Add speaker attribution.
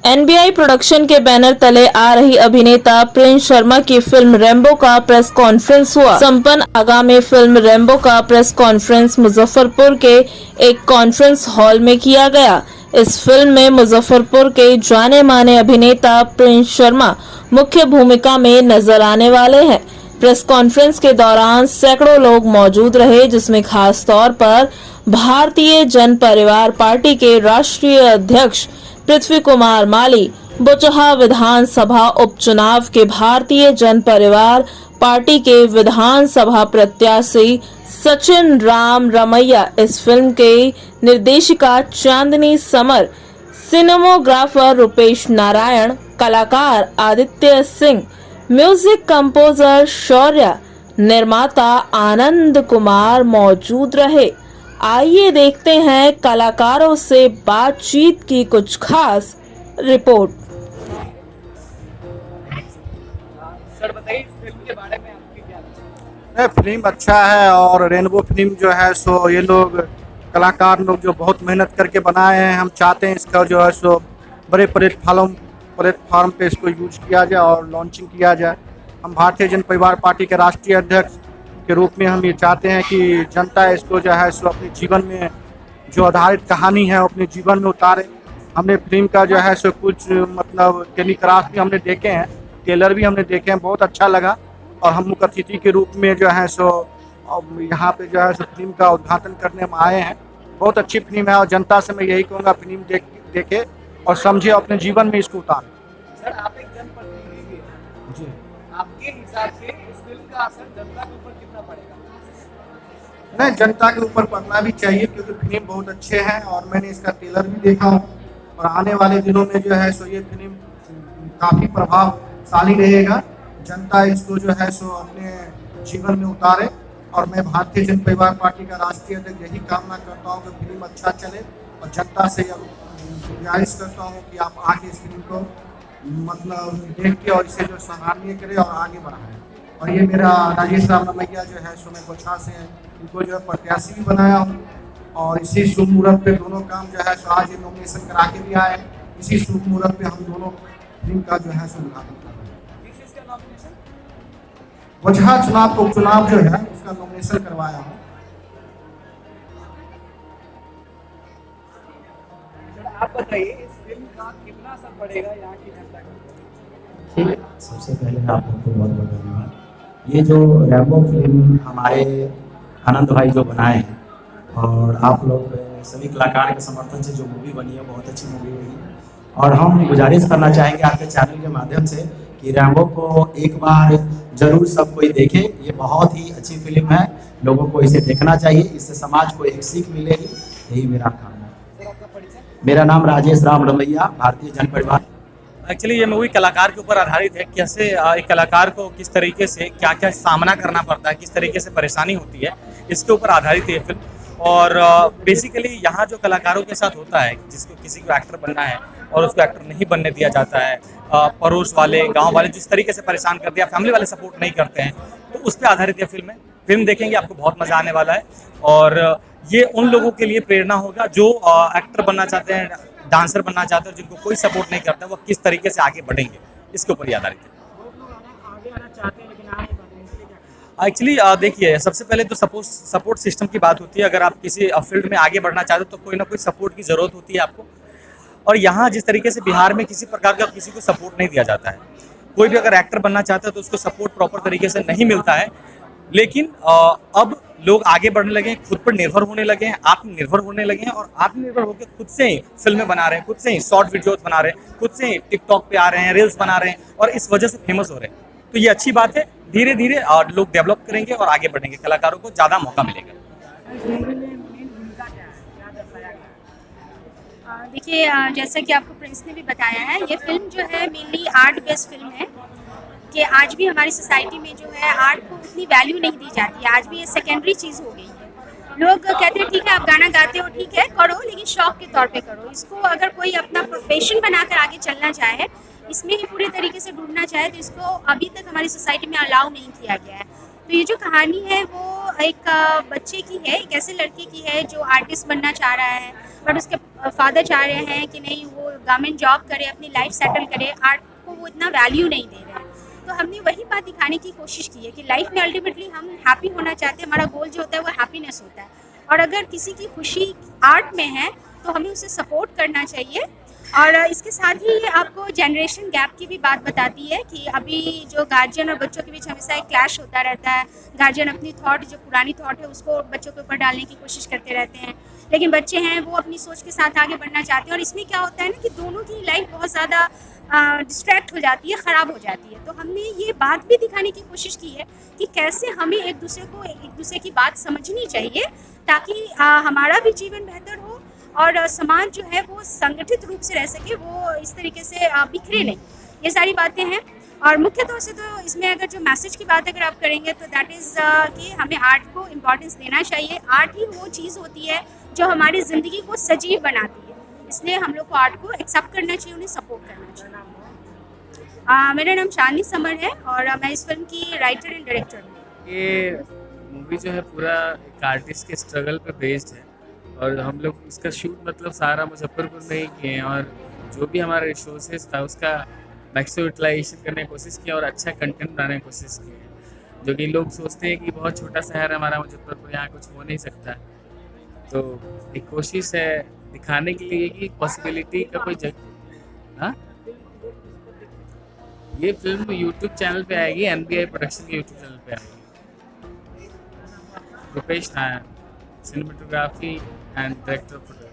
Speaker 1: NBI production के banner तले आ रही अभिनेता प्रिंस शर्मा की फिल्म रेम्बो का प्रेस कॉन्फ्रेंस हुआ। संपन्न आगामी फिल्म रेम्बो का प्रेस कॉन्फ्रेंस मुजफ्फरपुर के एक कॉन्फ्रेंस हॉल में किया गया। इस फिल्म में मुजफ्फरपुर के जाने माने अभिनेता प्रिंस शर्मा मुख्य भूमिका में नजर आने वाले हैं। प्रेस कॉन्फ्रेंस के दौरान सैकड़ों लोग मौजूद रहे, जिसमें खास तौर पर भारतीय जन परिवार पार्टी के राष्ट्रीय अध्यक्ष पृथ्वी कुमार माली, बोचहा विधानसभा उपचुनाव के भारतीय जन परिवार पार्टी के विधानसभा प्रत्याशी सचिन राम रमैया, इस फिल्म के निर्देशिका चांदनी समर, सिनेमोग्राफर रुपेश नारायण, कलाकार आदित्य सिंह, म्यूजिक कंपोजर शौर्य, निर्माता आनंद कुमार मौजूद रहे। आइए देखते हैं कलाकारों से बातचीत की कुछ खास रिपोर्ट।
Speaker 2: सर बताइए इस फिल्म के बारे में आपकी क्या राय है?
Speaker 3: फिल्म अच्छा है और रेनबो फिल्म जो है सो ये लोग कलाकार लोग जो बहुत मेहनत करके बनाए हैं। हम चाहते हैं इसका जो है सो बड़े प्लेटफार्म पे इसको यूज किया जाए और लॉन्चिंग किया जाए। हम भारतीय जन परिवार पार्टी के राष्ट्रीय अध्यक्ष के रूप में हम ये चाहते हैं कि जनता इसको जो है सो अपने जीवन में जो आधारित कहानी है वो अपने जीवन में उतारे। हमने फिल्म का जो है सो कुछ मतलब टेलीकास्ट भी हमने देखे हैं, ट्रेलर भी हमने देखे हैं, बहुत अच्छा लगा। और हम मुख्य अतिथि के रूप में जो है सो यहाँ पे जो है सो फिल्म का उद्घाटन करने में आए हैं। बहुत अच्छी फिल्म है और जनता से मैं यही कहूँगा फिल्म देखे और समझे, अपने जीवन में इसको उतारे।
Speaker 2: सर आप एक जनप्रतिनिधि भी हैं।
Speaker 3: जी,
Speaker 2: आपके हिसाब से इस फिल्म का असर जनता के ऊपर कितना पड़ेगा?
Speaker 3: नहीं, जनता के ऊपर पड़ना भी चाहिए क्योंकि फिल्म बहुत अच्छे हैं और मैंने इसका ट्रेलर भी देखा हूँ। और आने वाले दिनों में जो है सो ये फिल्म काफ़ी प्रभावशाली रहेगा। जनता इसको जो है सो अपने जीवन में उतारे और मैं भारतीय जन परिवार पार्टी का राष्ट्रीय अध्यक्ष यही कामना करता हूँ कि फिल्म अच्छा चले और जनता से गुजारिश करता हूँ कि आप आके इस फिल्म को मतलब देख के और इसे जो सराहनीय करें और आगे बढ़ाएं। और ये मेरा राजेश राम रमैया जो है सो मैं बोचहा से इनको जो है प्रत्याशी भी बनाया हूँ और इसी शुभ मुहूर्त पे दोनों काम जो है सो आज ये नॉमिनेशन करा के भी आए। इसी शुभ मुहूर्त पे हम दोनों फिल्म का जो है सो उद्घाटन कर रहे हैं।
Speaker 2: किस चीज का नॉमिनेशन?
Speaker 3: बोचहा उपचुनाव जो है उसका नॉमिनेशन करवाया हूँ।
Speaker 2: सर आप बताइए इस फिल्म का कितना असर पड़ेगा यहाँ की जनता के ऊपर?
Speaker 4: ठीक है, सबसे पहले आप लोगों को बहुत बहुत धन्यवाद। ये जो रैम्बो फिल्म हमारे आनंद भाई जो बनाए हैं और आप लोग सभी कलाकार के समर्थन से जो मूवी बनी है बहुत अच्छी मूवी हुई है। और हम गुजारिश करना चाहेंगे आपके चैनल के माध्यम से कि रैम्बो को एक बार जरूर सब कोई देखे। ये बहुत ही अच्छी फिल्म है, लोगों को इसे देखना चाहिए, इससे समाज को एक सीख मिलेगी। यही मेरा काम है।
Speaker 2: सर आपका परिचय?
Speaker 4: मेरा नाम राजेश राम रमैया, भारतीय जन परिवार।
Speaker 5: एक्चुअली ये मूवी कलाकार के ऊपर आधारित है। कैसे एक कलाकार को किस तरीके से क्या क्या सामना करना पड़ता है, किस तरीके से परेशानी होती है, इसके ऊपर आधारित है ये फिल्म। और बेसिकली यहाँ जो कलाकारों के साथ होता है, जिसको किसी को एक्टर बनना है और उसको एक्टर नहीं बनने दिया जाता है, पड़ोस वाले गांव वाले जिस तरीके से परेशान करते हैं, फैमिली वाले सपोर्ट नहीं करते हैं, तो उस पर आधारित ये फिल्म है। फिल्म देखेंगे आपको बहुत मज़ा आने वाला है और ये उन लोगों के लिए प्रेरणा होगा जो एक्टर बनना चाहते हैं, डांसर बनना चाहते हैं, जिनको कोई सपोर्ट नहीं करता, वो किस तरीके से आगे बढ़ेंगे, इसके ऊपर ही आधारित है। एक्चुअली देखिए, सबसे पहले तो सपोर्ट सिस्टम की बात होती है। अगर आप किसी फील्ड में आगे बढ़ना चाहते हो तो कोई ना कोई सपोर्ट की ज़रूरत होती है आपको। और यहाँ जिस तरीके से बिहार में किसी प्रकार का किसी को सपोर्ट नहीं दिया जाता है। कोई भी अगर एक्टर बनना चाहता है तो उसको सपोर्ट प्रॉपर तरीके से नहीं मिलता है। लेकिन अब लोग आगे बढ़ने लगे हैं, खुद पर निर्भर होने लगे हैं, आत्मनिर्भर होने लगे हैं और आत्मनिर्भर होकर खुद से ही फिल्में बना रहे हैं, खुद से ही शॉर्ट वीडियोस बना रहे हैं, खुद से ही टिकटॉक पे आ रहे हैं, रील्स बना रहे हैं और इस वजह से फेमस हो रहे हैं। तो ये अच्छी बात है। धीरे धीरे लोग डेवलप करेंगे और आगे बढ़ेंगे, कलाकारों को ज़्यादा मौका मिलेगा।
Speaker 6: देखिए, जैसा कि आपको प्रिंस ने भी बताया है, ये फिल्म जो है मेनली आर्ट बेस्ड फिल्म है कि आज भी हमारी सोसाइटी में जो है आर्ट को उतनी वैल्यू नहीं दी जाती है। आज भी ये सेकेंडरी चीज़ हो गई है। लोग कहते हैं ठीक है आप गाना गाते हो, ठीक है करो, लेकिन शौक के तौर पे करो। इसको अगर कोई अपना प्रोफेशन बनाकर आगे चलना चाहे, इसमें ही पूरे तरीके से डूबना चाहे, तो इसको अभी तक हमारी सोसाइटी में अलाउ नहीं किया गया है। तो ये जो कहानी है वो एक बच्चे की है, एक ऐसे लड़के की है जो आर्टिस्ट बनना चाह रहा है, बट उसके फादर चाह रहे हैं कि नहीं, वो गवर्नमेंट जॉब करे, अपनी लाइफ सेटल करे, आर्ट को वो इतना वैल्यू नहीं दे रहे हैं। तो हमने वही बात दिखाने की कोशिश की है कि लाइफ में अल्टीमेटली हम हैप्पी होना चाहते हैं, हमारा गोल जो होता है वो हैप्पीनेस होता है, और अगर किसी की खुशी आर्ट में है तो हमें उसे सपोर्ट करना चाहिए। और इसके साथ ही ये आपको जनरेशन गैप की भी बात बताती है कि अभी जो गार्जियन और बच्चों के बीच हमेशा एक क्लैश होता रहता है। गार्जियन अपनी थॉट, जो पुरानी थॉट है, उसको बच्चों के ऊपर डालने की कोशिश करते रहते हैं, लेकिन बच्चे हैं वो अपनी सोच के साथ आगे बढ़ना चाहते हैं। और इसमें क्या होता है ना कि दोनों की लाइफ बहुत ज़्यादा डिस्ट्रैक्ट हो जाती है, ख़राब हो जाती है। तो हमने ये बात भी दिखाने की कोशिश की है कि कैसे हमें एक दूसरे की बात समझनी चाहिए, ताकि हमारा भी जीवन बेहतर हो और समाज जो है वो संगठित रूप से रह सके, वो इस तरीके से बिखरे नहीं। ये सारी बातें हैं। और मुख्य तौर से तो इसमें अगर जो मैसेज की बात अगर आप करेंगे तो दैट इज़ कि हमें आर्ट को इम्पोर्टेंस देना चाहिए। आर्ट ही वो चीज़ होती है जो हमारी ज़िंदगी को सजीव बनाती है, इसलिए हम लोग को आर्ट को एक्सेप्ट करना चाहिए, उन्हें सपोर्ट करना चाहिए। मेरा नाम शालिनी समर है और मैं इस फिल्म की राइटर एंड डायरेक्टर हूँ।
Speaker 7: ये मूवी जो है पूरा एक आर्टिस्ट के स्ट्रगल पे बेस्ड है, और हम लोग इसका शूट मतलब सारा मुजफ्फरपुर में ही किए हैं, और जो भी हमारा रिसोर्सेज था उसका मैक्सिमम यूटिलाइजेशन करने की कोशिश की और अच्छा कंटेंट बनाने की कोशिश की है। जो कि लोग सोचते हैं कि बहुत छोटा शहर है हमारा मुजफ्फरपुर, यहाँ कुछ हो नहीं सकता। तो एक कोशिश है दिखाने के लिए कि पॉसिबिलिटी का कोई जगह। हाँ, ये फिल्म यूट्यूब चैनल पे आएगी, NBI प्रोडक्शन के यूट्यूब चैनल पे आएगी। Rupesh Nair, cinematography and director of photography.